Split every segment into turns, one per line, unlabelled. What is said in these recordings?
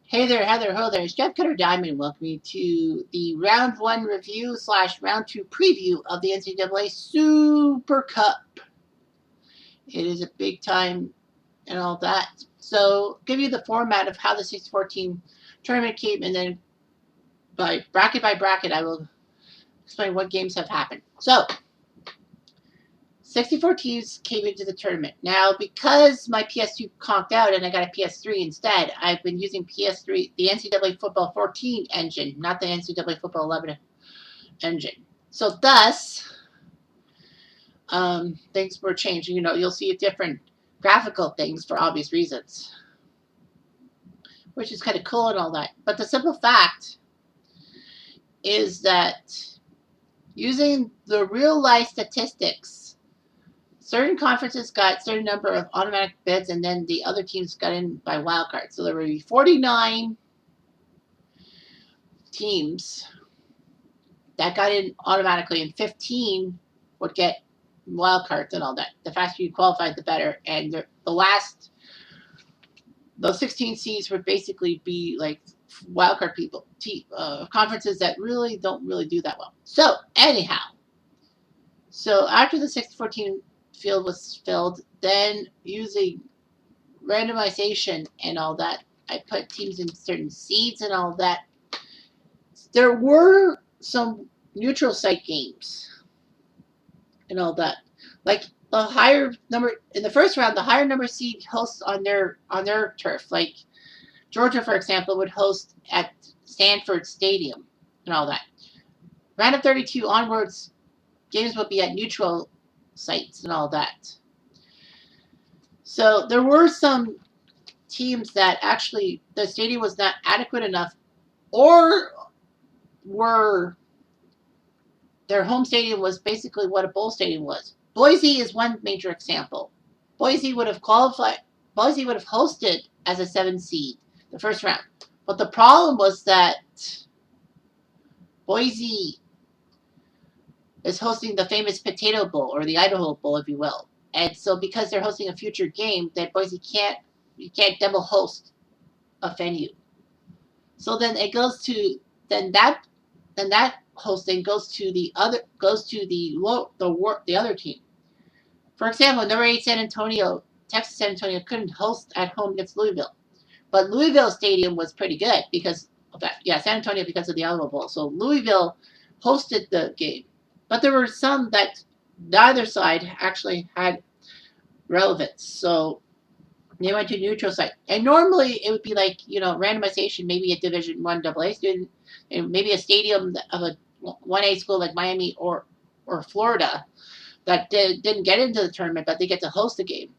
Hey there, Heather, ho there. It's Jeff Cutter Diamond. Welcome you to the Round 1 review / Round 2 preview of the NCAA SuperCup. It is a big time and all that. So, give you the format of how the 6-14 tournament came, and then by bracket, I will explain what games have happened. So, 64 teams came into the tournament. Now, because my PS2 conked out and I got a PS3 instead, I've been using PS3, the NCAA Football 14 engine, not the NCAA Football 11 engine. So, thus, things were changing. You know, you'll see different graphical things for obvious reasons, which is kind of cool and all that. But the simple fact is that using the real life statistics, certain conferences got a certain number of automatic bids, and then the other teams got in by wild card. So there would be 49 teams that got in automatically, and 15 would get wild cards and all that. The faster you qualified, the better. And those 16 seeds would basically be like wild card people, conferences that don't really do that well. So anyhow, after the 6-14 field was filled, then using randomization and all that, I put teams in certain seeds and all that. There were some neutral site games and all that. Like the higher number in the first round, the higher number seed hosts on their turf. Like Georgia, for example, would host at Stanford Stadium and all that. Round of 32 onwards, games would be at neutral sites and all that. So there were some teams that actually the stadium was not adequate enough, or their home stadium was basically what a bowl stadium was. Boise is one major example. Boise would have hosted as a 7 seed the first round. But the problem was that Boise is hosting the famous Potato Bowl, or the Idaho Bowl, if you will. And so because they're hosting a future game, that Boise can't double host a venue. So then it goes to that hosting goes to the other team. For example, number 8 Texas San Antonio couldn't host at home against Louisville, but Louisville Stadium was pretty good because of that. Yeah, San Antonio because of the Alamo Bowl. So Louisville hosted the game, but there were some that neither side actually had relevance. So they went to neutral site, and normally it would be like randomization, maybe a Division I AA student, and maybe a stadium of a 1A school like Miami or Florida that didn't get into the tournament, but they get to host the game.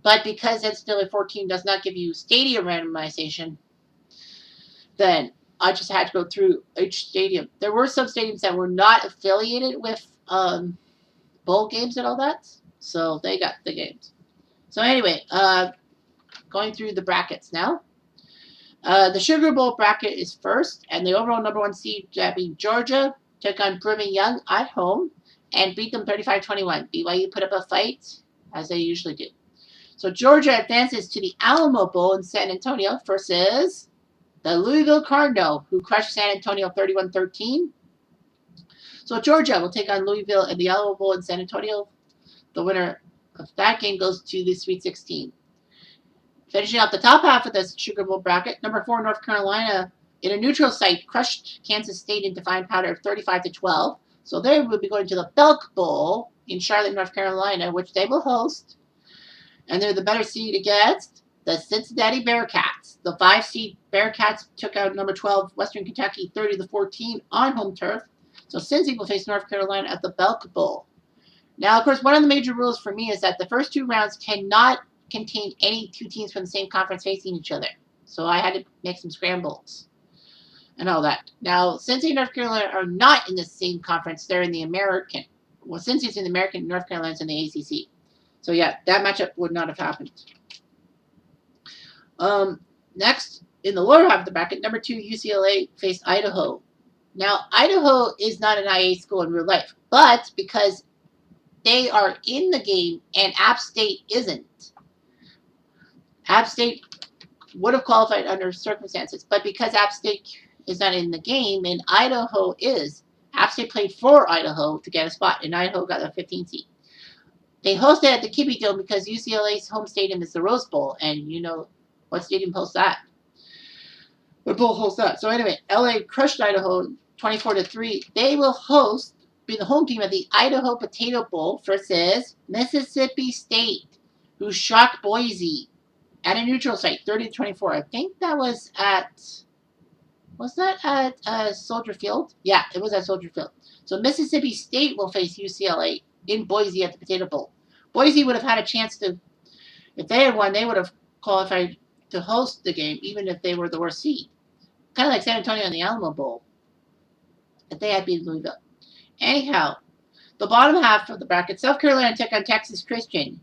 But because NCAA 14 does not give you stadium randomization, then I just had to go through each stadium. There were some stadiums that were not affiliated with bowl games and all that, so they got the games. So anyway, going through the brackets now. The Sugar Bowl bracket is first, and the overall number 1 seed, that being Georgia, took on Brigham Young at home and beat them 35-21. BYU put up a fight, as they usually do. So Georgia advances to the Alamo Bowl in San Antonio versus the Louisville Cardinal, who crushed San Antonio 31-13. So Georgia will take on Louisville in the Alamo Bowl in San Antonio. The winner of that game goes to the Sweet 16. Finishing out the top half of the Sugar Bowl bracket, number 4 North Carolina, in a neutral site, crushed Kansas State into fine powder of 35-12. So they will be going to the Belk Bowl in Charlotte, North Carolina, which they will host. And they're the better seed against the Cincinnati Bearcats. The 5 seed Bearcats took out number 12 Western Kentucky 30-14 on home turf. So Cincy will face North Carolina at the Belk Bowl. Now, of course, one of the major rules for me is that the first 2 rounds cannot contain any 2 teams from the same conference facing each other. So I had to make some scrambles and all that. Now, Cincy and North Carolina are not in the same conference. They're in the American. Well, Cincy's in the American, North Carolina's in the ACC. So yeah, that matchup would not have happened. Next, in the lower half of the bracket, number 2 UCLA faced Idaho. Now, Idaho is not an IA school in real life, but because they are in the game and App State isn't, App State would have qualified under circumstances. But because App State is not in the game and Idaho is, App State played for Idaho to get a spot, and Idaho got a 15 seed. They hosted at the Kibbie Dome because UCLA's home stadium is the Rose Bowl, and you know what stadium hosts that? What bowl hosts that? So anyway, LA crushed Idaho 24-3. They will be the home team at the Idaho Potato Bowl versus Mississippi State, who shocked Boise at a neutral site, 30-24. I think that was that at Soldier Field? Yeah, it was at Soldier Field. So Mississippi State will face UCLA in Boise at the Potato Bowl. Boise would have had a chance to, if they had won, they would have qualified to host the game, even if they were the worst seed. Kind of like San Antonio in the Alamo Bowl, if they had beaten Louisville. Anyhow, the bottom half of the bracket, South Carolina took on Texas Christian.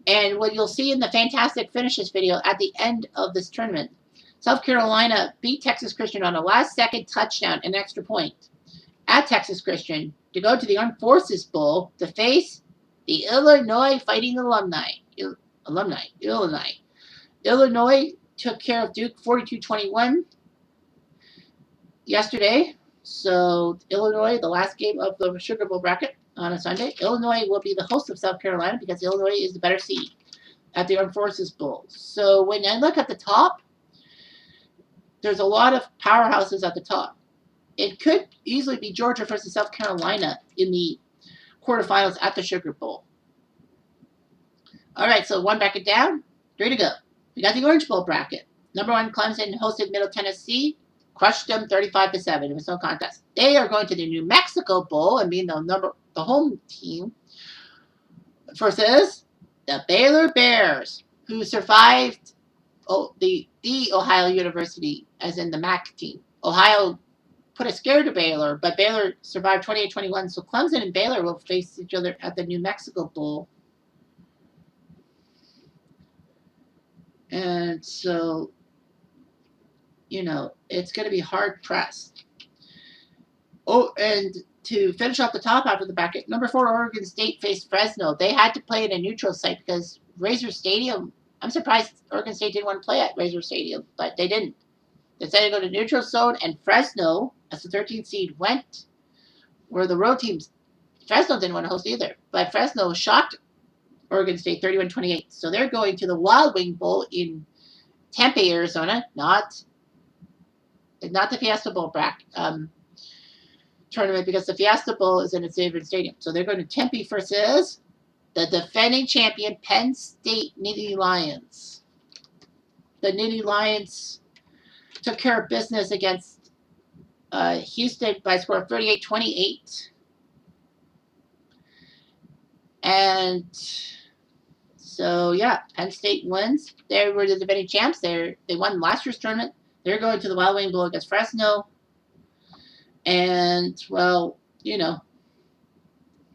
And what you'll see in the fantastic finishes video at the end of this tournament, South Carolina beat Texas Christian on a last-second touchdown and extra point at Texas Christian to go to the Armed Forces Bowl to face the Illinois Fighting Illinois took care of Duke 42-21 yesterday. So Illinois, the last game of the Sugar Bowl bracket on a Sunday, Illinois will be the host of South Carolina because Illinois is the better seed at the Armed Forces Bowl. So when I look at the top, there's a lot of powerhouses at the top. It could easily be Georgia versus South Carolina in the quarterfinals at the Sugar Bowl. All right, so one bracket down, 3 to go. We got the Orange Bowl bracket. Number 1, Clemson hosted Middle Tennessee, crushed them 35-7. It was no contest. They are going to the New Mexico Bowl and being the home team versus the Baylor Bears, who survived the Ohio University, as in the MAC team. Ohio put a scare to Baylor, but Baylor survived 28-21. So Clemson and Baylor will face each other at the New Mexico Bowl. And so, you know, it's going to be hard pressed. Oh, and to finish off the top half of the bracket, number 4 Oregon State faced Fresno. They had to play in a neutral site because Razor Stadium, I'm surprised Oregon State didn't want to play at Razor Stadium, but they didn't. They decided to go to neutral zone, and Fresno, as the 13th seed, went where the road teams. Fresno didn't want to host either, but Fresno shocked Oregon State 31-28. So they're going to the Wild Wing Bowl in Tempe, Arizona, not the Fiesta Bowl tournament, because the Fiesta Bowl is in its favorite stadium. So they're going to Tempe versus the defending champion Penn State Nittany Lions. The Nittany Lions took care of business against Houston by a score of 38-28. And so, yeah, Penn State wins. They were the defending champs. They won last year's tournament. They're going to the Wild Wing Bowl against Fresno. And, well, you know,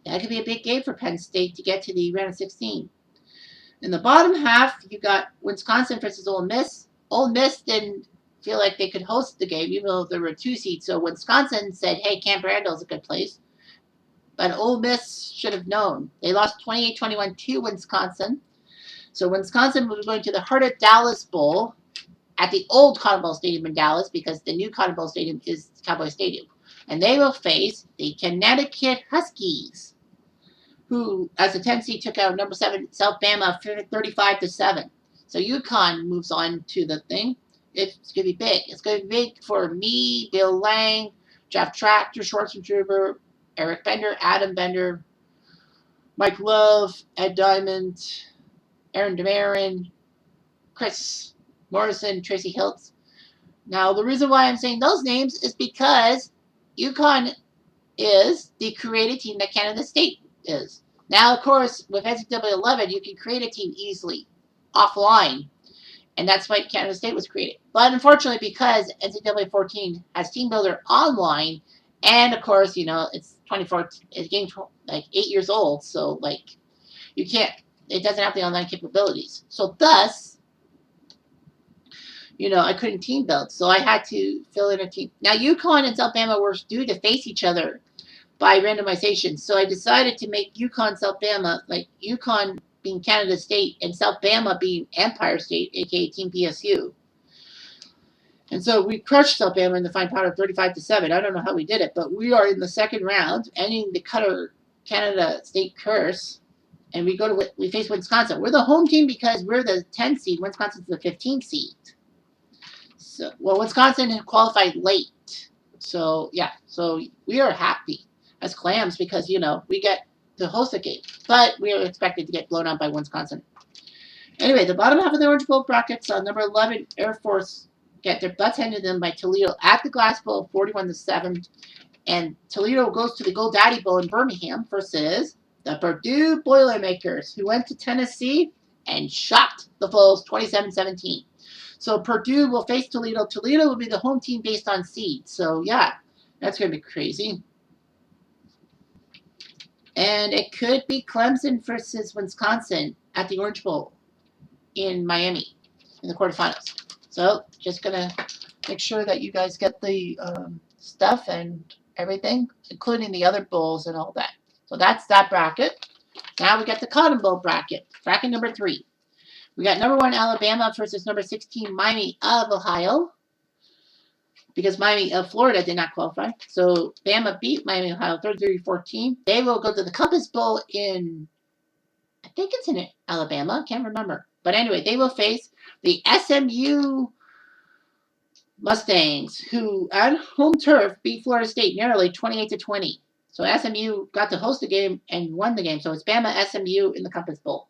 that could be a big game for Penn State to get to the round of 16. In the bottom half, you got Wisconsin versus Ole Miss. Ole Miss didn't feel like they could host the game, even though there were 2 seeds. So Wisconsin said, hey, Camp Randall's a good place. But Ole Miss should have known. They lost 28-21 to Wisconsin. So Wisconsin was going to the Heart of Dallas Bowl at the old Cotton Bowl Stadium in Dallas, because the new Cotton Bowl Stadium is Cowboy Stadium. And they will face the Connecticut Huskies, who, as a 10 seed, took out number 7 South Bama 35-7. So UConn moves on to the thing. It's going to be big. It's going to be big for me, Bill Lang, Jeff Tractor, Schwarzenegger, Eric Bender, Adam Bender, Mike Love, Ed Diamond, Aaron DeMarin, Chris Morrison, Tracy Hiltz. Now, the reason why I'm saying those names is because UConn is the created team that Canada State is. Now, of course, with NCAA 11, you can create a team easily offline, and that's why Canada State was created. But unfortunately, because NCAA 14 has Team Builder online, and of course, you know, it's 24, it's getting like 8 years old, so like you can't, it doesn't have the online capabilities. So thus, you know, I couldn't team build, so I had to fill in a team. Now, UConn and South Bama were due to face each other by randomization, so I decided to make UConn South Bama, like UConn being Canada State and South Bama being Empire State, aka Team PSU. And so we crushed Alabama in the fine powder 35-7. I don't know how we did it, but we are in the second round, ending the Cutter Canada State curse. And we face Wisconsin. We're the home team because we're the 10 seed. Wisconsin's the 15 seed. So, well, Wisconsin qualified late. So, yeah. So we are happy as clams because, we get to host a game. But we are expected to get blown out by Wisconsin. Anyway, the bottom half of the Orange Bowl brackets, number 11, Air Force get their butts handed to them by Toledo at the Glass Bowl, 41-7. And Toledo goes to the GoDaddy Bowl in Birmingham versus the Purdue Boilermakers, who went to Tennessee and shocked the Vols 27-17. So Purdue will face Toledo. Toledo will be the home team based on seed. So, yeah, that's going to be crazy. And it could be Clemson versus Wisconsin at the Orange Bowl in Miami in the quarterfinals. So, just going to make sure that you guys get the stuff and everything, including the other bowls and all that. So that's that bracket. Now we got the Cotton Bowl bracket. Bracket number 3. We got number 1 Alabama versus number 16 Miami of Ohio. Because Miami of Florida did not qualify. So Bama beat Miami of Ohio 33-14. They will go to the Compass Bowl in, I think it's in Alabama. Can't remember. But anyway, they will face the SMU Mustangs, who on home turf beat Florida State narrowly 28-20. So SMU got to host the game and won the game. So it's Bama SMU in the Compass Bowl.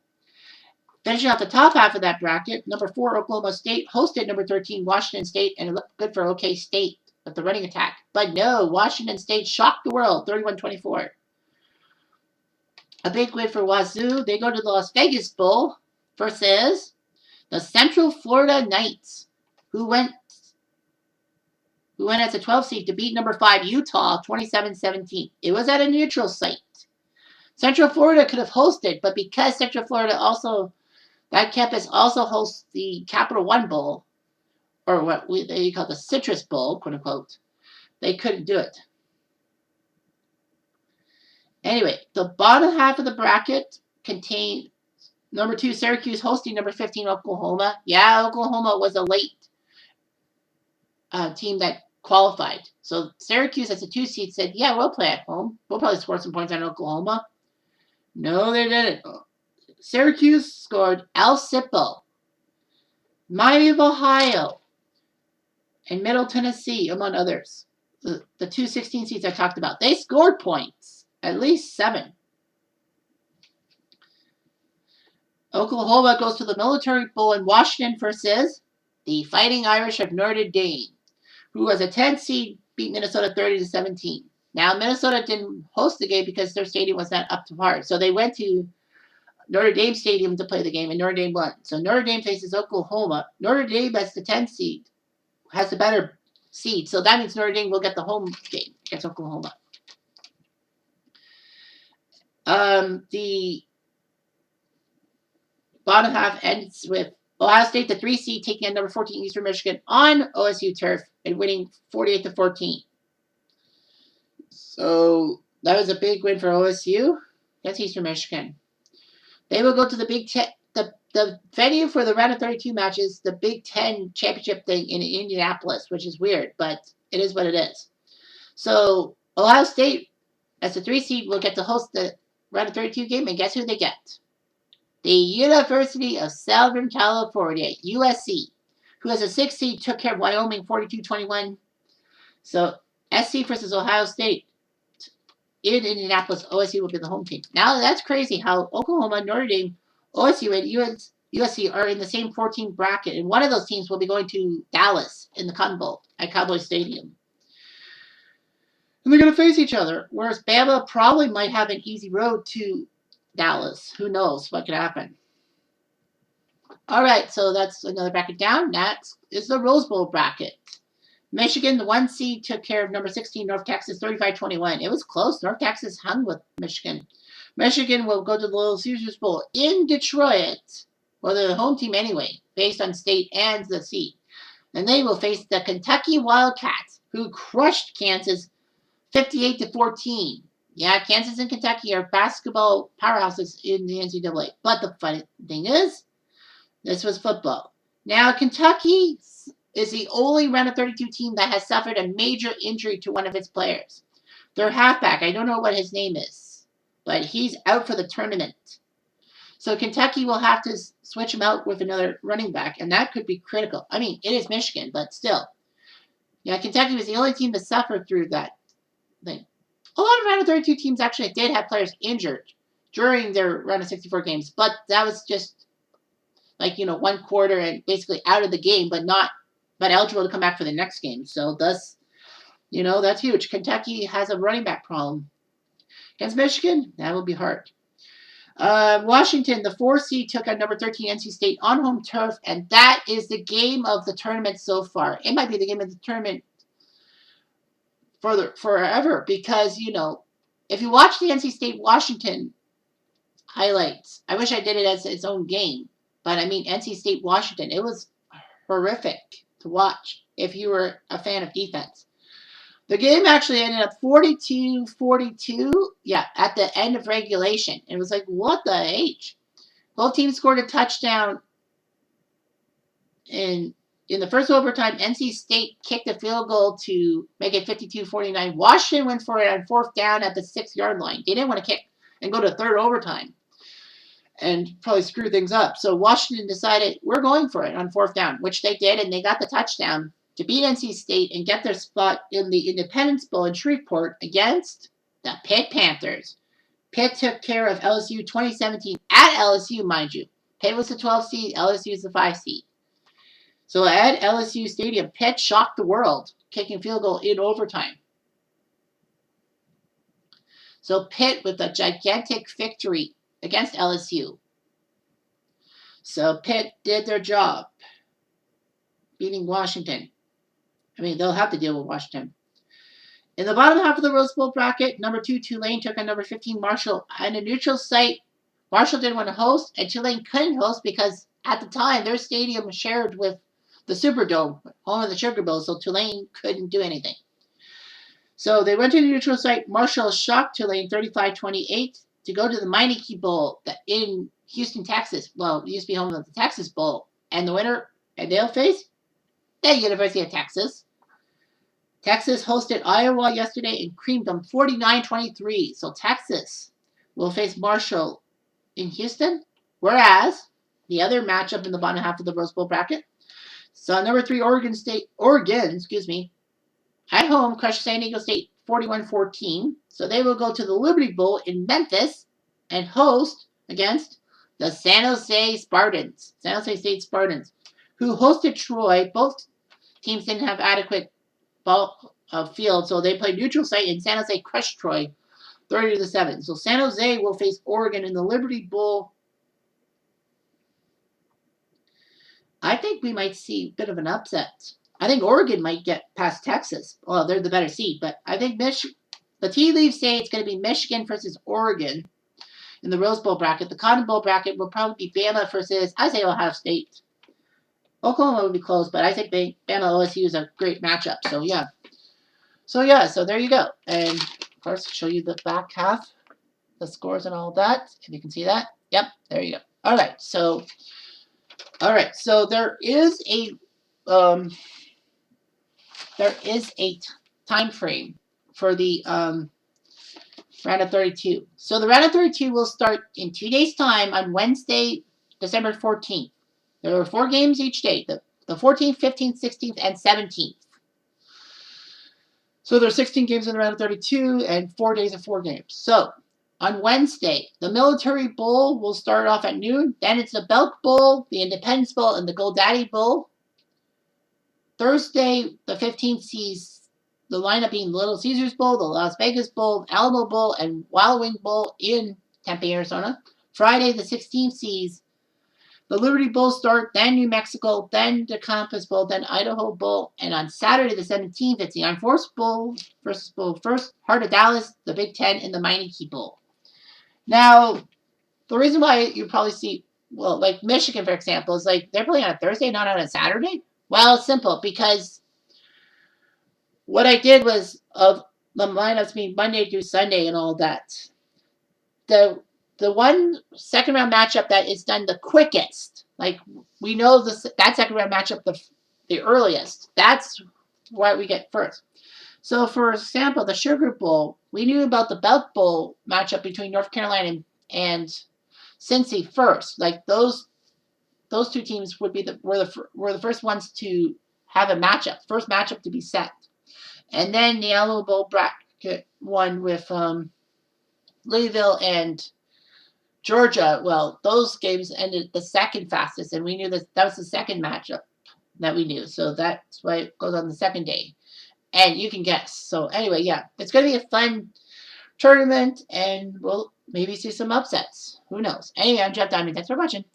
Finishing off the top half of that bracket, number 4 Oklahoma State hosted number 13 Washington State, and it looked good for OK State with the running attack. But no, Washington State shocked the world, 31-24. A big win for Wazoo. They go to the Las Vegas Bowl versus the Central Florida Knights, who went as a 12 seed to beat number 5 Utah 27-17. It was at a neutral site. Central Florida could have hosted, but because Central Florida that campus also hosts the Capital One Bowl, or what they call the Citrus Bowl, quote unquote, they couldn't do it. Anyway, the bottom half of the bracket contained number 2 Syracuse hosting number 15 Oklahoma. Yeah, Oklahoma was a late team that qualified. So Syracuse as a 2 seed said, yeah, we'll play at home. We'll probably score some points on Oklahoma. No, they didn't. Syracuse scored Al Sippo, Miami of Ohio, and Middle Tennessee, among others. The 2 16 seeds I talked about. They scored points, at least 7. Oklahoma goes to the Military Bowl in Washington versus the Fighting Irish of Notre Dame, who was a 10 seed, beat Minnesota 30-17. Now, Minnesota didn't host the game because their stadium was not up to par. So they went to Notre Dame Stadium to play the game, and Notre Dame won. So Notre Dame faces Oklahoma. Notre Dame has the 10 seed, has the better seed. So that means Notre Dame will get the home game against Oklahoma. The bottom half ends with Ohio State, the 3 seed, taking on number 14 Eastern Michigan on OSU turf and winning 48-14. So that was a big win for OSU against Eastern Michigan. They will go to the Big Ten. The venue for the round of 32 matches, the Big Ten championship thing in Indianapolis, which is weird, but it is what it is. So Ohio State, as the 3 seed, will get to host the round of 32 game, and guess who they get? The University of Southern California, USC, who as a 6 seed took care of Wyoming 42-21. So SC versus Ohio State in Indianapolis, OSU will be the home team. Now that's crazy how Oklahoma, Notre Dame, OSU, and USC are in the same 14 bracket, and one of those teams will be going to Dallas in the Cotton Bowl at Cowboy Stadium. And they're going to face each other, whereas Bama probably might have an easy road to Dallas. Who knows what could happen. All right, so that's another bracket down. Next is the Rose Bowl bracket. Michigan, the 1 seed, took care of number 16 North Texas 35-21. It was close. North Texas hung with Michigan. Michigan will go to the Little Caesars Bowl in Detroit. Well, they're the home team anyway, based on state and the seed. And they will face the Kentucky Wildcats, who crushed Kansas 58-14. Yeah, Kansas and Kentucky are basketball powerhouses in the NCAA. But the funny thing is, this was football. Now, Kentucky is the only round of 32 team that has suffered a major injury to one of its players. Their halfback, I don't know what his name is, but he's out for the tournament. So Kentucky will have to switch him out with another running back, and that could be critical. I mean, it is Michigan, but still. Yeah, Kentucky was the only team to suffer through that thing. A lot of round of 32 teams actually did have players injured during their round of 64 games, but that was just like, one quarter and basically out of the game, but eligible to come back for the next game. So thus, that's huge. Kentucky has a running back problem. Against Michigan, that will be hard. Washington, the 4 seed, took on number 13 NC State on home turf, and that is the game of the tournament so far. It might be the game of the tournament forever because, if you watch the NC State Washington highlights, I wish I did it as its own game, but I mean NC State Washington, it was horrific to watch if you were a fan of defense. The game actually ended up 42-42, at the end of regulation. It was like, what the H? Both teams scored a touchdown in the first overtime. NC State kicked a field goal to make it 52-49. Washington went for it on 4th down at the 6-yard line. They didn't want to kick and go to third overtime and probably screw things up. So Washington decided, we're going for it on 4th down, which they did, and they got the touchdown to beat NC State and get their spot in the Independence Bowl in Shreveport against the Pitt Panthers. Pitt took care of LSU 2017 at LSU, mind you. Pitt was the 12th seed, LSU is the 5 seed. So at LSU Stadium, Pitt shocked the world, kicking field goal in overtime. So Pitt with a gigantic victory against LSU. So Pitt did their job, beating Washington. I mean, they'll have to deal with Washington. In the bottom half of the Rose Bowl bracket, number 2, Tulane, took on number 15, Marshall. On a neutral site, Marshall didn't want to host, and Tulane couldn't host because, at the time, their stadium shared with the Superdome, home of the Sugar Bowl, so Tulane couldn't do anything. So they went to the neutral site. Marshall shocked Tulane 35-28 to go to the Meineke Bowl in Houston, Texas. Well, it used to be home of the Texas Bowl. And the winner, and they'll face the University of Texas. Texas hosted Iowa yesterday and creamed them 49-23. So Texas will face Marshall in Houston, whereas the other matchup in the bottom half of the Rose Bowl bracket. So number 3, Oregon, at home crushed San Diego State 41-14. So they will go to the Liberty Bowl in Memphis and host against the San Jose State Spartans, who hosted Troy. Both teams didn't have adequate field, so they played neutral site, and San Jose crushed Troy 30-7. So San Jose will face Oregon in the Liberty Bowl. I think we might see a bit of an upset. I think Oregon might get past Texas. Well, they're the better seed, but I think the tea leaves say it's going to be Michigan versus Oregon in the Rose Bowl bracket. The Cotton Bowl bracket will probably be Bama versus, I say, Ohio State. Oklahoma would be close, but I think Bama OSU is a great matchup. So yeah. So there you go. And of course, show you the back half, the scores and all that. If you can see that. Yep, there you go. All right. So there is a time frame for the round of 32. So the round of 32 will start in 2 days' time on Wednesday, December 14th. There are 4 games each day, the 14th, 15th, 16th, and 17th. So there are 16 games in the round of 32 and 4 days of 4 games. So on Wednesday, the Military Bowl will start off at noon. Then it's the Belk Bowl, the Independence Bowl, and the GoDaddy Bowl. Thursday, the 15th, sees the lineup being the Little Caesars Bowl, the Las Vegas Bowl, Alamo Bowl, and Wild Wing Bowl in Tempe, Arizona. Friday, the 16th, sees the Liberty Bowl start, then New Mexico, then the Compass Bowl, then Idaho Bowl, and on Saturday the 17th, it's the Armed Forces Bowl versus Bowl first, Heart of Dallas, the Big Ten, and the Meineke Bowl. Now, the reason why you probably see, well, like Michigan, for example, is like they're playing on a Thursday, not on a Saturday. Well, it's simple, because what I did was of the lineups being Monday through Sunday and all that. The one second round matchup that is done the quickest, like we know that second round matchup the earliest. That's what we get first. So, for example, the Sugar Bowl, we knew about the Belt Bowl matchup between North Carolina and Cincy first. Like those two teams would be were the first ones to have a matchup, first matchup to be set, and then the Alamo Bowl bracket one with Louisville and Georgia. Well, those games ended the second fastest, and we knew that was the second matchup that we knew. So that's why it goes on the second day, and you can guess. So anyway, yeah, it's going to be a fun tournament, and we'll maybe see some upsets. Who knows? Anyway, I'm Jeff Diamond. Thanks for watching.